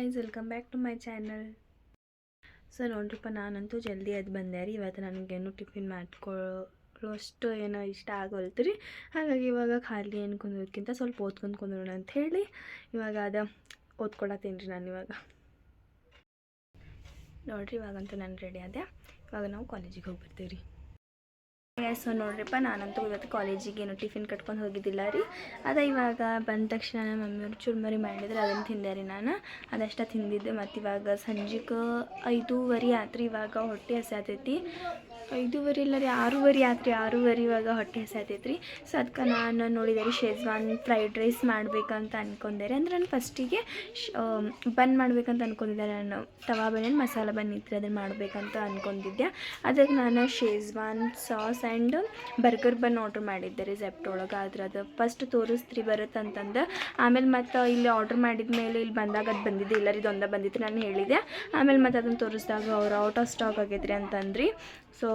Guys, welcome back to my channel. So ನೋಡ್ರಿಪ್ಪ, ನಾನಂತೂ ಜಲ್ದಿ ಅದು ಬಂದೆ ರೀ. ಇವತ್ತು ನನಗೇನು ಟಿಫಿನ್ ಮಾಡ್ಕೊಳ್ಳೋಷ್ಟು ಏನೋ ಇಷ್ಟ ಆಗೋಲ್ತು ರೀ. ಹಾಗಾಗಿ ಇವಾಗ ಖಾಲಿ ಏನು ಕುಂದ್ರೋದಕ್ಕಿಂತ ಸ್ವಲ್ಪ ಓದ್ಕೊಂಡು ಕುಂದ್ರೋಣ ಅಂತ ಹೇಳಿ ಇವಾಗ ಓದ್ಕೊಳತ್ತೀನಿ ರೀ ನಾನು ಇವಾಗ. ನೋಡಿರಿ, ಇವಾಗಂತೂ ನಾನು ರೆಡಿ ಆದೆ. ಇವಾಗ ನಾವು ಕಾಲೇಜಿಗೆ ಹೋಗಿ ಬರ್ತೀವಿ ರೀ. ಸೊ ನೋಡ್ರಿಪ್ಪ, ನಾನಂತೂ ಇವತ್ತು ಕಾಲೇಜಿಗೆ ಏನು ಟಿಫಿನ್ ಕಟ್ಕೊಂಡು ಹೋಗಿದ್ದಿಲ್ಲ ರೀ. ಅದೇ ಇವಾಗ ಬಂದ ತಕ್ಷಣ ನಮ್ಮ ಮಮ್ಮಿಯವ್ರು ಚುರುಮರಿ ಮಾಡಿದ್ರೆ ಅದನ್ನು ತಿಂದೆ ರೀ. ನಾನು ಅದಷ್ಟು ತಿಂದಿದ್ದೆ. ಮತ್ತು ಇವಾಗ ಸಂಜೆಗೆ 5:30 ಆತ್ರಿ. ಇವಾಗ ಹೊಟ್ಟೆ ಹಸಿತೈತಿ. 5:30 ಇಲ್ಲ ರೀ, 6:30 ಆತ್ರಿ. 6:30 ಇವಾಗ ಹೊಟ್ಟೆ ಹಸಿತೈತಿ ರೀ. ಸೊ ಅದಕ್ಕೆ ನಾನು ನೋಡಿದೆ ರೀ, ಶೇಜ್ವಾನ್ ಫ್ರೈಡ್ ರೈಸ್ ಮಾಡ್ಬೇಕಂತ ಅಂದ್ಕೊಂಡೆ ರೀ. ಅಂದರೆ ನಾನು ಫಸ್ಟಿಗೆ ಬನ್ ಮಾಡ್ಬೇಕಂತ ಅಂದ್ಕೊಂಡಿದ್ದೆ. ನಾನು ತವಾ ಬನ್ ಮಸಾಲೆ ಬನ್ ಇತ್ತು, ಅದನ್ನು ಮಾಡಬೇಕಂತ ಅಂದ್ಕೊಂಡಿದ್ದೆ. ಅದಕ್ಕೆ ನಾನು schezwan sauce and burger bun order ಮಾಡಿದ್ದೆ ರೀ ಝೆಪ್ಟೊ ಒಳಗೆ. ಆದ್ರೆ ಅದು ಫಸ್ಟ್ ತೋರಿಸ್ತ್ರಿ ಬರುತ್ತೆ ಅಂತಂದು. ಆಮೇಲೆ ಮತ್ತು ಇಲ್ಲಿ ಆರ್ಡ್ರ್ ಮಾಡಿದ ಮೇಲೆ ಇಲ್ಲಿ ಬಂದಾಗ ಅದು ಬಂದಿದ್ದೆ ಇಲ್ಲ ರೀ, ಇದೊಂದು ಬಂದಿತ್ತು ನಾನು ಹೇಳಿದೆ. ಆಮೇಲೆ ಮತ್ತು ಅದನ್ನು ತೋರಿಸಿದಾಗ ಅವ್ರು ಔಟ್ ಆಫ್ ಸ್ಟಾಕ್ ಆಗೈತ್ರಿ ಅಂತಂದ್ರಿ. ಸೊ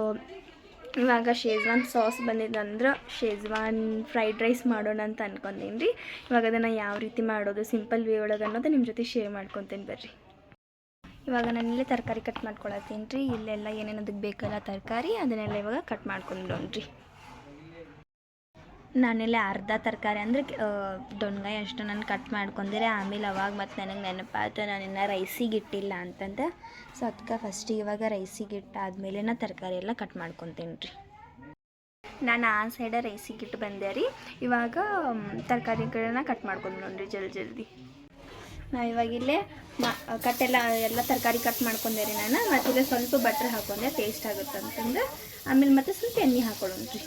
ಇವಾಗ ಶೇಜ್ವಾನ್ ಸಾಸ್ ಬಂದಿದ್ದಂದ್ರೆ ಶೇಜ್ವಾನ್ ಫ್ರೈಡ್ ರೈಸ್ ಮಾಡೋಣ ಅಂತ ಅಂದ್ಕೊಂಡೀನಿ ರೀ. ಇವಾಗ ಅದನ್ನು ಯಾವ ರೀತಿ ಮಾಡೋದು ಸಿಂಪಲ್ ವೇ ಒಳಗೆ ಅನ್ನೋದು ನಿಮ್ಮ ಜೊತೆ ಶೇರ್ ಮಾಡ್ಕೊತೀನಿ ಬರ್ರಿ. ಇವಾಗ ನಾನು ಇಲ್ಲೇ ತರಕಾರಿ ಕಟ್ ಮಾಡ್ಕೊಳತ್ತೀನಿ ರೀ. ಇಲ್ಲೆಲ್ಲ ಏನೇನು ಅದಕ್ಕೆ ಬೇಕಲ್ಲ ತರಕಾರಿ, ಅದನ್ನೆಲ್ಲ ಇವಾಗ ಕಟ್ ಮಾಡ್ಕೊಂಡ್ರಿ. ನಾನೆಲ್ಲ ಅರ್ಧ ತರಕಾರಿ ಅಂದರೆ ದೊಣ್ಣಗಾಯಿ ಅಷ್ಟು ನಾನು ಕಟ್ ಮಾಡ್ಕೊಂಡಿರೆ. ಆಮೇಲೆ ಅವಾಗ ಮತ್ತು ನನಗೆ ನೆನಪಾಯ್ತು ನಾನಿನ್ನು ರೈಸಿಗೆ ಇಟ್ಟಿಲ್ಲ ಅಂತಂದು. ಸೊ ಅದಕ್ಕೆ ಫಸ್ಟಿಗೆ ಇವಾಗ ರೈಸಿಗೆ ಇಟ್ಟಾದ್ಮೇಲೆ ನಾ ತರಕಾರಿ ಎಲ್ಲ ಕಟ್ ಮಾಡ್ಕೊತೀನಿ ರೀ. ನಾನು ಆ ಸೈಡ ರೈಸಿಗೆ ಇಟ್ಟು ಬಂದೆ ರೀ. ಇವಾಗ ತರಕಾರಿಗಳನ್ನ ಕಟ್ ಮಾಡ್ಕೊಂಡು ನೋಡ್ರಿ ಜಲ್ದಿ. ನಾವು ಇವಾಗಿಲ್ಲೇ ಎಲ್ಲ ತರಕಾರಿ ಕಟ್ ಮಾಡ್ಕೊಂಡೆ ರೀ ನಾನು. ಮತ್ತು ಸ್ವಲ್ಪ ಬಟ್ರ್ ಹಾಕೊಂಡೆ, ಟೇಸ್ಟ್ ಆಗುತ್ತೆ ಅಂತಂದು. ಆಮೇಲೆ ಮತ್ತು ಸ್ವಲ್ಪ ಎಣ್ಣೆ ಹಾಕೊಳ್ಳೋಣ್ರಿ.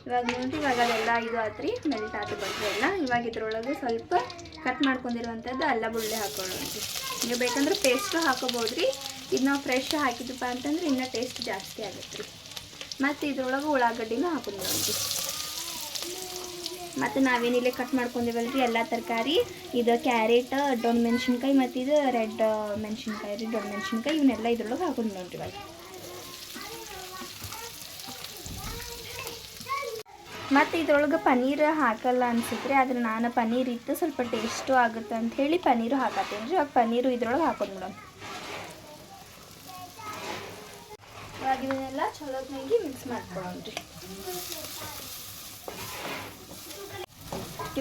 ಇವಾಗ ನೋಡಿರಿ, ಇವಾಗ ಅದೆಲ್ಲ ಇದು ಆತ್ರಿ, ಮೆಲ್ಟ್ ಆತು ಬಟ್ರ್ ಎಲ್ಲ. ಇವಾಗ ಇದ್ರೊಳಗೆ ಸ್ವಲ್ಪ ಕಟ್ ಮಾಡ್ಕೊಂಡಿರುವಂಥದ್ದು ಅಲ್ಲ ಬುಳ್ಳೆ ಹಾಕೊಳ್ಳೋಣ್ರಿ. ನೀವು ಬೇಕಂದ್ರೆ ಪೇಸ್ಟು ಹಾಕೋಬೋದು ರೀ. ಇದು ನಾವು ಫ್ರೆಶ್ ಹಾಕಿದಪ್ಪ ಅಂತಂದ್ರೆ ಇನ್ನೂ ಟೇಸ್ಟ್ ಜಾಸ್ತಿ ಆಗುತ್ತೆ ರೀ. ಮತ್ತು ಇದ್ರೊಳಗೆ ಉಳ್ಳಾಗಡ್ಡಿನೂ ಹಾಕೊಂಡ್ರಿ. ಮತ್ತು ನಾವೇನಿಲ್ಲೇ ಕಟ್ ಮಾಡ್ಕೊಂಡಿವಲ್ಲ ರೀ ಎಲ್ಲ ತರಕಾರಿ, ಇದು ಕ್ಯಾರೆಟ್, ಡೊಣ್ ಮೆಣಸಿನ್ಕಾಯಿ ಮತ್ತು ಇದು ರೆಡ್ ಮೆಣಸಿನ್ಕಾಯಿ ರೀ, ಡೊಣ್ ಮೆಣಸಿನ್ಕಾಯಿ, ಇವನ್ನೆಲ್ಲ ಇದ್ರೊಳಗೆ ಹಾಕೊಂಡು ನೋಡ್ರಿ. ಇವಾಗ ಮತ್ತು ಇದ್ರೊಳಗೆ ಪನ್ನೀರ್ ಹಾಕಲ್ಲ ಅನ್ಸುತ್ತೆ ರೀ. ಆದರೆ ನಾನು ಪನ್ನೀರ್ ಇತ್ತು ಸ್ವಲ್ಪ ಟೇಸ್ಟು ಆಗುತ್ತೆ ಅಂತ ಹೇಳಿ ಪನ್ನೀರು ಹಾಕತ್ತೀನಿ ರೀ. ಇವಾಗ ಪನ್ನೀರು ಇದ್ರೊಳಗೆ ಹಾಕೊಂಡ್ಬಿಡೋಣ. ಇವಾಗ ಇದನ್ನೆಲ್ಲ ಚಲೋತ್ನಾಗಿ ಮಿಕ್ಸ್ ಮಾಡ್ಕೊಳ್ಳೋಣ್ರಿ.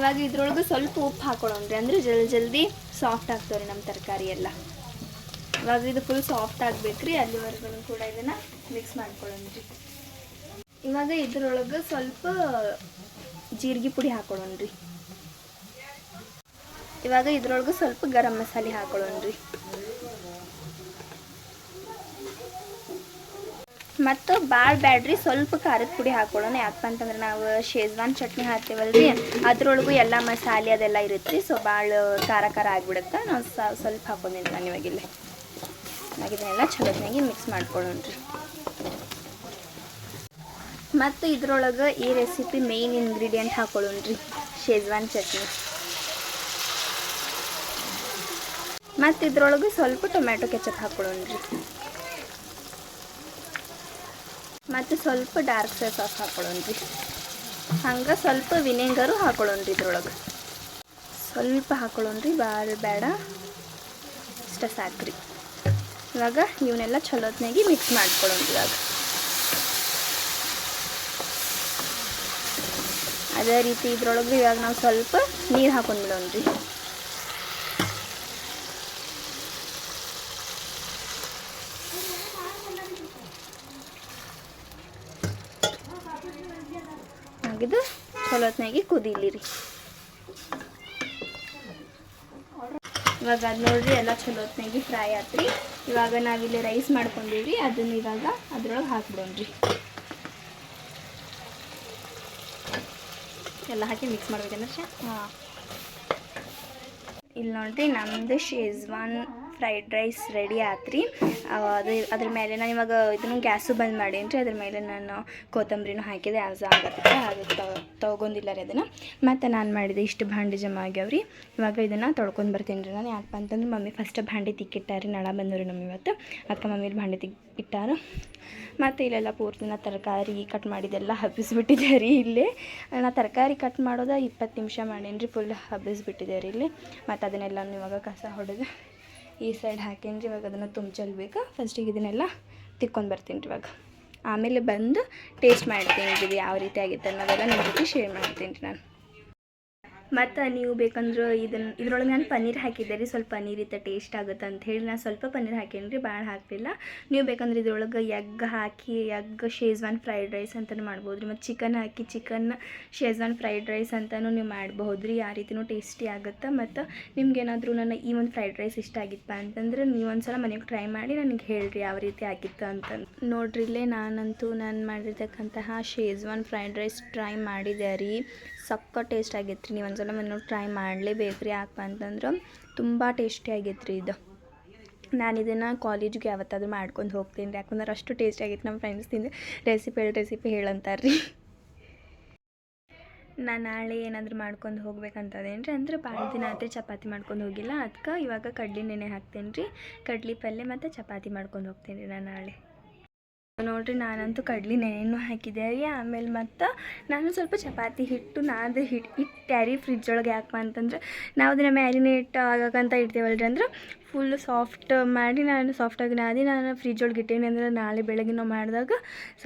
ಇವಾಗ ಇದ್ರೊಳಗೆ ಸ್ವಲ್ಪ ಉಪ್ಪು ಹಾಕೊಳ್ಳೋಣ್ರಿ, ಅಂದರೆ ಜಲ್ದಿ ಸಾಫ್ಟ್ ಆಗ್ತಾವೆ ರೀ ನಮ್ಮ ತರಕಾರಿ ಎಲ್ಲ. ಇವಾಗ ಇದು ಫುಲ್ ಸಾಫ್ಟ್ ಆಗಬೇಕ್ರಿ, ಅಲ್ಲಿವರೆಗೂ ಕೂಡ ಇದನ್ನು ಮಿಕ್ಸ್ ಮಾಡ್ಕೊಳ್ಳೋಣ್ರಿ. ಇವಾಗ ಇದ್ರೊಳಗೆ ಸ್ವಲ್ಪ ಜೀರಿಗೆ ಪುಡಿ ಹಾಕೊಳ್ಳೋಣ್ರಿ. ಇವಾಗ ಇದ್ರೊಳಗೆ ಸ್ವಲ್ಪ ಗರಂ ಮಸಾಲೆ ಹಾಕೊಳ್ಳೋಣ್ರಿ. ಮತ್ತು ಭಾಳ ಬ್ಯಾಡ್ರಿ, ಸ್ವಲ್ಪ ಖಾರದ ಪುಡಿ ಹಾಕೊಳ್ಳೋಣ. ಯಾಕಪ್ಪ ಅಂತಂದ್ರೆ ನಾವು ಶೇಜ್ವಾನ್ ಚಟ್ನಿ ಹಾಕ್ತೀವಲ್ರಿ, ಅದ್ರೊಳಗೂ ಎಲ್ಲ ಮಸಾಲೆ ಅದೆಲ್ಲ ಇರುತ್ತೆ. ಸೊ ಭಾಳ ಖಾರ ಆಗಿಬಿಡುತ್ತೆ. ನಾವು ಸ್ವಲ್ಪ ಹಾಕೊಂಡಿನಿ ನಾನು ಇವಾಗಿಲ್ಲ. ಇದನ್ನೆಲ್ಲ ಚಲೋತ್ನಾಗಿ ಮಿಕ್ಸ್ ಮಾಡ್ಕೊಳ್ಳೋಣ್ರಿ. ಮತ್ತು ಇದ್ರೊಳಗೆ ಈ ರೆಸಿಪಿ ಮೇಯ್ನ್ ಇಂಗ್ರೀಡಿಯೆಂಟ್ ಹಾಕೊಳ್ಳೋಣ್ರಿ, ಶೇಜ್ವಾನ್ ಚಟ್ನಿ. ಮತ್ತು ಇದ್ರೊಳಗೆ ಸ್ವಲ್ಪ ಟೊಮ್ಯಾಟೊ ಕೆಚಪ್ ಹಾಕೊಳ್ಳೋಣ್ರಿ. ಮತ್ತು ಸ್ವಲ್ಪ ಡಾರ್ಕ್ ಸಾಸ್ ಹಾಕೊಳ್ಳೋಣ್ರಿ. ಹಂಗೆ ಸ್ವಲ್ಪ ವಿನೆಗರು ಹಾಕೊಳ್ಳೋಣ್ರಿ. ಇದ್ರೊಳಗೆ ಸ್ವಲ್ಪ ಹಾಕೊಳ್ಳೋಣ್ರಿ, ಭಾಳ ಬೇಡ, ಇಷ್ಟ ಸಾಕ್ರಿ. ಇವಾಗ ಇವನ್ನೆಲ್ಲ ಚಲೋತ್ನಾಗಿ ಮಿಕ್ಸ್ ಮಾಡ್ಕೊಳ್ಳೋಣ್ರಿ. ಇವಾಗ ಅದೇ ರೀತಿ ಇದ್ರೊಳಗೆ ಇವಾಗ ನಾವು ಸ್ವಲ್ಪ ನೀರು ಹಾಕೊಂಡ್ಬಿಡೋಣ್ರಿ. ಇದು ಚಲೋತ್ನಾಗಿ ಕುದೀಲಿ ರೀ. ಇವಾಗ ಅದು ನೋಡ್ರಿ ಎಲ್ಲ ಚಲೋತ್ನಾಗಿ ಫ್ರೈ ಆತ್ರಿ. ಇವಾಗ ನಾವಿಲ್ಲಿ ರೈಸ್ ಮಾಡ್ಕೊಂಡಿವ್ರಿ, ಅದನ್ನು ಇವಾಗ ಅದ್ರೊಳಗೆ ಹಾಕ್ಬಿಡೋಣ್ರಿ. ಎಲ್ಲ ಹಾಕಿ ಮಿಕ್ಸ್ ಮಾಡ್ಬೇಕಂದ್ರೆ ಇಲ್ಲಿ ನೋಡ್ರಿ, ನಮ್ಮದು ಶೇಜ್ವಾನ್ ಫ್ರೈಡ್ ರೈಸ್ ರೆಡಿ ಆತ್ರಿ. ಅದ್ರ ಮೇಲೆ ನಾನು ಇವಾಗ ಇದನ್ನು ಗ್ಯಾಸು ಬಂದ್ ಮಾಡೀನಿ ರೀ. ಅದ್ರ ಮೇಲೆ ನಾನು ಕೊತ್ತಂಬರಿನೂ ಹಾಕಿದೆ. ಆಗತ್ತೆ ಅದು ತೊಗೊಂಡಿಲ್ಲ ರೀ ಅದನ್ನು. ಮತ್ತು ನಾನು ಮಾಡಿದೆ ಇಷ್ಟು ಭಾಂಡಿ ಜಮಾ ಆಗ್ಯಾವ್ರಿ. ಇವಾಗ ಇದನ್ನು ತೊಳ್ಕೊಂಡು ಬರ್ತೀನಿ ರೀ ನಾನು. ಯಾಕಪ್ಪ ಅಂತಂದ್ರೆ ಮಮ್ಮಿ ಫಸ್ಟ್ ಭಾಂಡಿ ತಿಕ್ಕಿಟ್ಟಾರಿ. ನಳ ಬಂದವ್ರಿ ನಮ್ಮ ಇವತ್ತು. ಅದಕ್ಕೆ ಮಮ್ಮಿ ಭಾಂಡಿ ಇಟ್ಟಾರು. ಮತ್ತು ಇಲ್ಲೆಲ್ಲ ಪೂರ್ತಿನ ತರಕಾರಿ ಕಟ್ ಮಾಡಿದ್ದೆಲ್ಲ ಹಬ್ಬಿಸ್ಬಿಟ್ಟಿದೆ ರೀ. ಇಲ್ಲೇ ನಾನು ತರಕಾರಿ ಕಟ್ ಮಾಡೋದು 20 ನಿಮಿಷ ಮಾಡೀನಿ ರೀ. ಫುಲ್ ಹಬ್ಬಿಸ್ಬಿಟ್ಟಿದೆ ರೀ ಇಲ್ಲಿ. ಮತ್ತು ಅದನ್ನೆಲ್ಲ ಇವಾಗ ಕಸ ಹೊಡೆದು ಈ ಸೈಡ್ ಹಾಕೀನಿ ರೀ. ಇವಾಗ ಅದನ್ನು ಚೆಲ್ಬೇಕು. ಫಸ್ಟಿಗೆ ಇದನ್ನೆಲ್ಲ ತಿಕ್ಕೊಂಡು ಬರ್ತೀನಿ ರೀ ಇವಾಗ. ಆಮೇಲೆ ಬಂದು ಟೇಸ್ಟ್ ಮಾಡ್ತೀನಿ ಇದು ಯಾವ ರೀತಿ ಆಗಿತ್ತು ಅನ್ನೋದೆಲ್ಲ ನಿಮ್ಮ ಜೊತೆ ಶೇರ್ ಮಾಡ್ತೀನಿ ರೀ ನಾನು. ಮತ್ತು ನೀವು ಬೇಕಂದ್ರೆ ಇದ್ರೊಳಗೆ ನಾನು ಪನ್ನೀರ್ ಹಾಕಿದ್ದೆ ರೀ. ಸ್ವಲ್ಪ ಪನ್ನೀರ್ ಇತ್ತು ಟೇಸ್ಟ್ ಆಗುತ್ತೆ ಅಂತ ಹೇಳಿ ನಾನು ಸ್ವಲ್ಪ ಪನ್ನೀರ್ ಹಾಕೀನಿ ರೀ, ಭಾಳ ಹಾಕಲಿಲ್ಲ. ನೀವು ಬೇಕಂದ್ರೆ ಇದ್ರೊಳಗೆ ಎಗ್ ಹಾಕಿ ಶೇಜ್ವಾನ್ ಫ್ರೈಡ್ ರೈಸ್ ಅಂತಲೂ ಮಾಡ್ಬೋದು ರೀ. ಮತ್ತು ಚಿಕನ್ ಹಾಕಿ ಚಿಕನ್ ಶೇಜ್ವಾನ್ ಫ್ರೈಡ್ ರೈಸ್ ಅಂತಲೂ ನೀವು ಮಾಡ್ಬೋದು ರೀ. ಆ ರೀತಿಯೂ ಟೇಸ್ಟಿ ಆಗುತ್ತೆ. ಮತ್ತು ನಿಮ್ಗೇನಾದರೂ ನನ್ನ ಈ ಒಂದು ಫ್ರೈಡ್ ರೈಸ್ ಇಷ್ಟ ಆಗಿತ್ತಪ್ಪ ಅಂತಂದ್ರೆ ನೀವು ಒಂದ್ಸಲ ಮನೆಗೆ ಟ್ರೈ ಮಾಡಿ ನನಗೆ ಹೇಳಿರಿ ಯಾವ ರೀತಿ ಆಗಿತ್ತು ಅಂತ. ನೋಡ್ರಿ ಇಲ್ಲೇ ನಾನಂತೂ ನಾನು ಮಾಡಿರ್ತಕ್ಕಂತಹ ಶೇಜ್ವಾನ್ ಫ್ರೈಡ್ ರೈಸ್ ಟ್ರೈ ಮಾಡಿದೆ ರೀ. ಸಕ್ಕ ಟೇಸ್ಟ್ ಆಗೈತೆ ರೀ. ನೀವು ಒಂದ್ಸಲ ಮನೆ ಟ್ರೈ ಮಾಡಲೇಬೇಕು ರೀ. ಯಾಕಪ್ಪ ಅಂತಂದ್ರೆ ತುಂಬ ಟೇಸ್ಟಿ ಆಗೈತೆ ರೀ ಇದು. ನಾನು ಇದನ್ನು ಕಾಲೇಜಿಗೆ ಯಾವತ್ತಾದ್ರೂ ಮಾಡ್ಕೊಂಡು ಹೋಗ್ತೀನಿ ರೀ. ಯಾಕಂದ್ರೆ ಅಷ್ಟು ಟೇಸ್ಟ್ ಆಗೈತೆ. ನಮ್ಮ ಫ್ರೆಂಡ್ಸ್ ತಿಂದು ರೆಸಿಪಿ ಹೇಳಂತಾರೆ ರೀ. ನಾನು ನಾಳೆ ಏನಾದರೂ ಮಾಡ್ಕೊಂಡು ಹೋಗ್ಬೇಕಂತದೇನು ರೀ. ಅಂದ್ರೆ ಭಾಳ ದಿನ ಆಯ್ತು ಚಪಾತಿ ಮಾಡ್ಕೊಂಡು ಹೋಗಿಲ್ಲ. ಅದಕ್ಕೆ ಇವಾಗ ಕಡ್ಲಿ ನೆನೆ ಹಾಕ್ತೀನಿ ರೀ. ಕಡ್ಲಿ ಪಲ್ಯ ಮತ್ತು ಚಪಾತಿ ಮಾಡ್ಕೊಂಡು ಹೋಗ್ತೀನಿ ರೀ ನಾನು ನಾಳೆ. ನೋಡಿರಿ ನಾನಂತೂ ಕಡ್ಲಿ ನೆನೆನೂ ಹಾಕಿದ್ದೆ ರೀ. ಆಮೇಲೆ ಮತ್ತು ನಾನು ಸ್ವಲ್ಪ ಚಪಾತಿ ಹಿಟ್ಟು ಇಟ್ಟ್ಯಾರಿ ಫ್ರಿಜ್ ಒಳಗೆ. ಯಾಕಪ್ಪ ಅಂತಂದ್ರೆ ನಾವು ಅದನ್ನು ಮ್ಯಾರಿನೇಟ್ ಆಗಕ್ಕಂತ ಇಡ್ತೇವಲ್ಲ ರೀ. ಅಂದ್ರೆ ಫುಲ್ ಸಾಫ್ಟ್ ಮಾಡಿ ಸಾಫ್ಟಾಗಿ ನಾನು ಫ್ರಿಜ್ ಒಳಗೆ ಇಟ್ಟೇನಿ. ಅಂದ್ರೆ ನಾಳೆ ಬೆಳಗ್ಗೆ ನಾವು ಮಾಡಿದಾಗ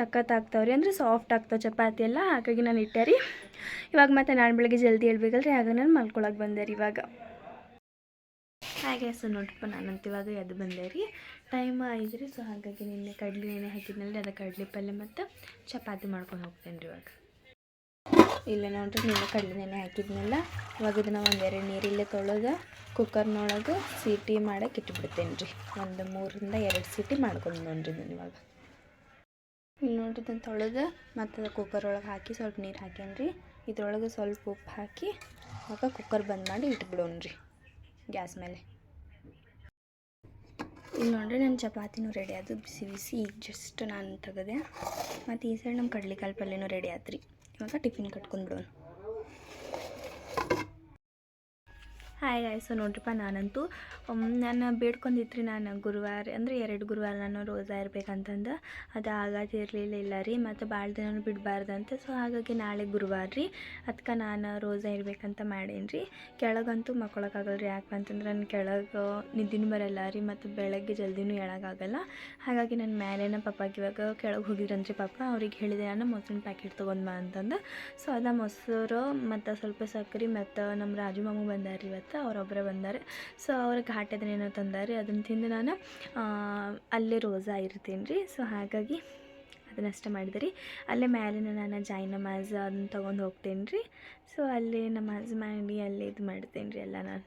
ಸಖತ್ ಆಗ್ತಾವ್ರಿ. ಅಂದರೆ ಸಾಫ್ಟ್ ಆಗ್ತಾವೆ ಚಪಾತಿ ಎಲ್ಲ. ಹಾಗಾಗಿ ನಾನು ಇಟ್ಟೆ ರೀ. ಇವಾಗ ಮತ್ತು ನಾಳೆ ಬೆಳಗ್ಗೆ ಜಲ್ದಿ ಹೇಳ್ಬೇಕಲ್ಲ ರೀ. ಆಗ ನಾನು ಮಲ್ಕೊಳಕ್ಕೆ ಬಂದೆ ರೀ ಇವಾಗ. ಹಾಗೆ ನೋಡ್ರಿಪ್ಪ ನಾನಂತ ಇವಾಗ ಎದ್ದು ಬಂದೆ ರೀ. ಟೈಮ್ ಆಯ್ತು ರೀ. ಸೊ ಹಾಗಾಗಿ ನಿನ್ನೆ ಕಡ್ಲಿ ನೆನೆ ಹಾಕಿದ್ನಲ್ಲ ಅದು ಕಡ್ಲಿ ಪಲ್ಯ ಮತ್ತು ಚಪಾತಿ ಮಾಡ್ಕೊಂಡು ಹೋಗ್ತೇನೆ ರೀ ಇವಾಗ. ಇಲ್ಲ ನೋಡ್ರಿ ನಿನ್ನೆ ಕಡ್ಲಿ ನೆನೆ ಹಾಕಿದ್ನಲ್ಲ. ಇವಾಗ ಇದನ್ನು 1-2 ನೀರಿಲ್ಲೇ ತೊಳೆದು ಕುಕ್ಕರ್ನೊಳಗೆ ಸೀಟಿ ಮಾಡೋಕೆ ಇಟ್ಬಿಡ್ತೇನೆ ರೀ. 1-3 ಇಂದ 2 ಸೀಟಿ ಮಾಡ್ಕೊಂಡು ನೋಡ್ರಿ ನಾನು ಇವಾಗ. ಇಲ್ಲಿ ನೋಡ್ರಿ ಇದನ್ನು ತೊಳೆದು ಮತ್ತು ಕುಕ್ಕರ್ ಒಳಗೆ ಹಾಕಿ ಸ್ವಲ್ಪ ನೀರು ಹಾಕೇನಿ ರೀ. ಇದ್ರೊಳಗೆ ಸ್ವಲ್ಪ ಉಪ್ಪು ಹಾಕಿ ಇವಾಗ ಕುಕ್ಕರ್ ಬಂದ್ ಮಾಡಿ ಇಟ್ಬಿಡೋಣ ರೀ ಗ್ಯಾಸ್ ಮೇಲೆ. ಇಲ್ಲಿ ನೋಡ್ರಿ ನನ್ನ ಚಪಾತಿನೂ ರೆಡಿ ಆಯ್ತು. ಬಿಸಿ ಈಗ ಜಸ್ಟ್ ನಾನು ತೆಗೆದೆ. ಮತ್ತು ಈ ಸೈಡ್ ನಮ್ಮ ಕಡ್ಲಿಕಾಳು ಪಲ್ಯನೂ ರೆಡಿ ಆಯ್ತು ರೀ. ಇವಾಗ ಟಿಫಿನ್ ಕಟ್ಕೊಂಡ್ಬಿಡೋಣ. Hi guys. ನೋಡ್ರಿಪ್ಪ ನಾನಂತೂ ನಾನು ಬೇಡ್ಕೊಂಡಿದ್ರಿ. ನಾನು ಗುರುವಾರ ಅಂದರೆ 2 ಗುರುವಾರ ನಾನು ರೋಜಾ ಇರಬೇಕಂತಂದು ಅದು ಆಗತ್ತಿರಲಿಲ್ಲ ರೀ. ಮತ್ತು ಭಾಳ ದಿನ ಬಿಡಬಾರ್ದಂತೆ. ಸೊ ಹಾಗಾಗಿ ನಾಳೆ ಗುರುವಾರ ರೀ. ಅದಕ್ಕೆ ನಾನು ರೋಜಾ ಇರಬೇಕಂತ ಮಾಡೇನಿ ರೀ. ಕೆಳಗಂತೂ ಮಕ್ಕೊಳಕ್ಕಾಗಲ್ಲ ರೀ. ಯಾಕಂತಂದ್ರೆ ಅಂತಂದ್ರೆ ನನ್ನ ಕೆಳಗೆ ನಿದ್ದಿನೂ ಬರಲ್ಲ ರೀ. ಮತ್ತು ಬೆಳಗ್ಗೆ ಜಲ್ದಿನೂ ಹೇಳೋಕ್ಕಾಗಲ್ಲ. ಹಾಗಾಗಿ ನನ್ನ ಮೇಲೆ ನಮ್ಮ ಪಪ್ಪಾಗೆ ಇವಾಗ ಕೆಳಗೆ ಹೋಗಿದ್ರಂತ್ರಿ ಪಾಪ. ಅವ್ರಿಗೆ ಹೇಳಿದೆ ನಾನು ಮೊಸರಿನ ಪ್ಯಾಕೆಟ್ ತೊಗೊಂಡ್ಬಾ ಅಂತಂದು. ಸೊ ಅದು ಮೊಸರು ಮತ್ತು ಸ್ವಲ್ಪ ಸಕ್ಕರೆ ಮತ್ತು ನಮ್ಮ ರಾಜು ಮಾಮೂ ಬಂದಾರ ಇವತ್ತು. ಅವರೊಬ್ಬರೇ ಬಂದಾರೆ. ಸೊ ಅವ್ರಿಗೆ ಘಾಟದನ್ನೇನೋ ತಂದಾರೆ. ಅದನ್ನು ತಿಂದು ನಾನು ಅಲ್ಲೇ ರೋಜಾ ಇರ್ತೀನಿ ರೀ. ಸೊ ಹಾಗಾಗಿ ಅದನ್ನಷ್ಟೇ ಮಾಡಿದೆ ರೀ. ಅಲ್ಲೇ ಮೇಲಿನ ನಾನು ಜಾಯ್ ನಮಾಜ್ ಅದನ್ನು ತೊಗೊಂಡು ಹೋಗ್ತೀನಿ ರೀ. ಸೊ ಅಲ್ಲೇ ನಮಾಜ್ ಮಾಡಿ ಅಲ್ಲೇ ಇದು ಮಾಡ್ತೀನಿ ರೀ ಎಲ್ಲ. ನಾನು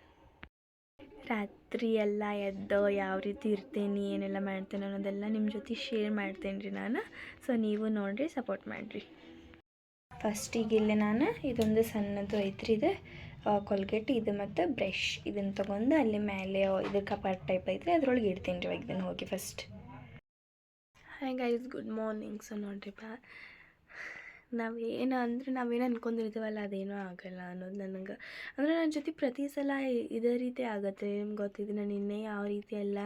ರಾತ್ರಿ ಎಲ್ಲ ಎದ್ದು ಯಾವ ರೀತಿ ಇರ್ತೇನೆ ಏನೆಲ್ಲ ಮಾಡ್ತೇನೆ ಅನ್ನೋದೆಲ್ಲ ನಿಮ್ಮ ಜೊತೆ ಶೇರ್ ಮಾಡ್ತೇನೆ ರೀ ನಾನು. ಸೊ ನೀವು ನೋಡಿರಿ, ಸಪೋರ್ಟ್ ಮಾಡಿರಿ. ಫಸ್ಟಿಗೆ ಇಲ್ಲೇ ನಾನು ಇದೊಂದು ಸಣ್ಣದು ಐತ್ರಿ. ಇದು ಕೊಲ್ಗೇಟ್ ಇದು ಮತ್ತು ಬ್ರಷ್ ಇದನ್ನು ತೊಗೊಂಡು ಅಲ್ಲಿ ಮೇಲೆ ಇದು ಕಪಾಟ್ ಟೈಪ್ ಐತ್ರಿ ಅದ್ರೊಳಗೆ ಇಡ್ತೀನಿ ರೀ ಇವಾಗ ಇದನ್ನು ಹೋಗಿ first. Hi guys, good morning. So ನೋಡ್ರಿಪ್ಪ ನಾವೇನು ಅಂದ್ಕೊಂಡಿರ್ತೀವಲ್ಲ ಅದೇನೂ ಆಗೋಲ್ಲ ಅನ್ನೋದು ನನಗೆ. ಅಂದರೆ ನನ್ನ ಜೊತೆ ಪ್ರತಿ ಸಲ ಇದೇ ರೀತಿ ಆಗುತ್ತೆ. ನಿಮ್ಗೆ ಗೊತ್ತಿದೆ ನಾನು ನಿನ್ನೆ ಯಾವ ರೀತಿ ಎಲ್ಲ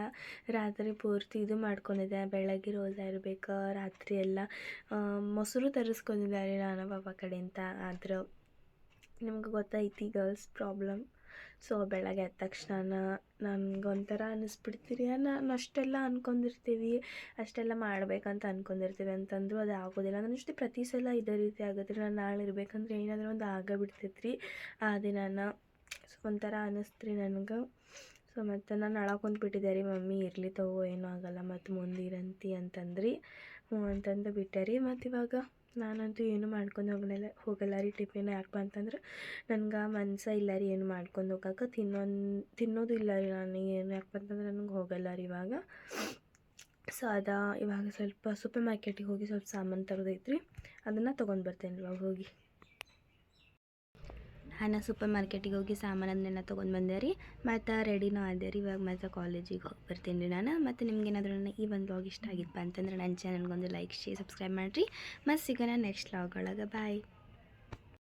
ರಾತ್ರಿ ಪೂರ್ತಿ ಇದು ಮಾಡ್ಕೊಂಡಿದ್ದೆ. ಬೆಳಗ್ಗೆ ರೋಜಾ ಇರಬೇಕು. ರಾತ್ರಿ ಎಲ್ಲ ಮೊಸರು ತರಿಸ್ಕೊಂಡಿದ್ದಾರೆ ನಾನು ಪಾಪ ಕಡೆಯಿಂದ. ಆದ್ರೆ ನಿಮ್ಗೆ ಗೊತ್ತೈತಿ ಗರ್ಲ್ಸ್ ಪ್ರಾಬ್ಲಮ್. ಸೊ ಬೆಳಗ್ಗೆ ಎದ್ದ ತಕ್ಷಣ ನನಗೊಂಥರ ಅನ್ನಿಸ್ಬಿಡ್ತೀರಿ. ನಾನು ಅಷ್ಟೆಲ್ಲ ಅಂದ್ಕೊಂಡಿರ್ತೀವಿ, ಅಷ್ಟೆಲ್ಲ ಮಾಡ್ಬೇಕಂತ ಅಂದ್ಕೊಂಡಿರ್ತೀವಿ ಅಂತಂದರೂ ಅದು ಆಗೋದಿಲ್ಲ. ನನ್ನ ಜೊತೆ ಪ್ರತಿ ಸಲ ಇದೇ ರೀತಿ ಆಗುತ್ತೆ. ನಾನು ನಾಳೆ ಇರಬೇಕಂದ್ರೆ ಏನಾದರೂ ಒಂದು ಆಗಬಿಡ್ತೈತೆ ರೀ ಆ ದಿನಾನ. ಸೊ ಒಂಥರ ಅನ್ನಿಸ್ತ್ರಿ ನನಗೆ. ಸೊ ಮತ್ತು ನಾನು ಅಳಕೊಂಡ್ಬಿಟ್ಟಿದ್ದೆ ರೀ. ಮಮ್ಮಿ ಇರಲಿ ತಗೋ ಏನೂ ಆಗೋಲ್ಲ ಮತ್ತು ಮುಂದಿರಂತಿ ಅಂತಂದ್ರಿ. ಹ್ಞೂ ಅಂತಂದು ಬಿಟ್ಟೆ ರೀ. ಮತ್ತು ಇವಾಗ ನಾನಂತೂ ಏನು ಮಾಡ್ಕೊಂಡು ಹೋಗಲ್ಲ ರೀ ಟಿಫಿನ್. ಯಾಕಪ್ಪ ಅಂತಂದ್ರೆ ನನಗೆ ಮನಸ್ಸೇ ಇಲ್ಲ ರೀ ಏನು ಮಾಡ್ಕೊಂಡು ಹೋಗೋಕೆ. ತಿನ್ನೋದು ಇಲ್ಲ ರೀ ನಾನು ಏನು. ಯಾಕಪ್ಪ ಅಂತಂದ್ರೆ ನನಗೆ ಹೋಗಲ್ಲ ರೀ ಇವಾಗ. ಸೊ ಇವಾಗ ಸ್ವಲ್ಪ ಸೂಪರ್ ಮಾರ್ಕೆಟಿಗೆ ಹೋಗಿ ಸ್ವಲ್ಪ ಸಾಮಾನು ತರೋದೈತ್ರಿ. ಅದನ್ನು ತೊಗೊಂಡು ಬರ್ತೇನೆ ರೀ ಇವಾಗ ಹೋಗಿ. ನಾ ಸೂಪರ್ ಮಾರ್ಕೆಟಿಗೆ ಹೋಗಿ ಸಾಮಾನನ್ನೆಲ್ಲ ತೊಗೊಂಡು ಬಂದೆ ರೀ. ಮತ್ತು ರೆಡಿನೂ ಆದೆ ರೀ. ಇವಾಗ ಮತ್ತು ಕಾಲೇಜಿಗೆ ಹೋಗಿ ಬರ್ತೀನಿ ರೀ ನಾನು. ಮತ್ತು ನಿಮ್ಗೇನಾದರೂ ನನ್ನ ಈ ಒಂದು ವ್ಲಾಗ್ ಇಷ್ಟ ಆಗಿತ್ತು ಅಂತಂದ್ರೆ ನನ್ನ ಚಾನಲ್ಗೊಂದು ಲೈಕ್ ಶೇರ್ ಸಬ್ಸ್ಕ್ರೈಬ್ ಮಾಡಿರಿ. ಮತ್ತು ಸಿಗೋಣ ನೆಕ್ಸ್ಟ್ ವ್ಲಾಗ್ ಒಳಗೆ. ಬಾಯ್.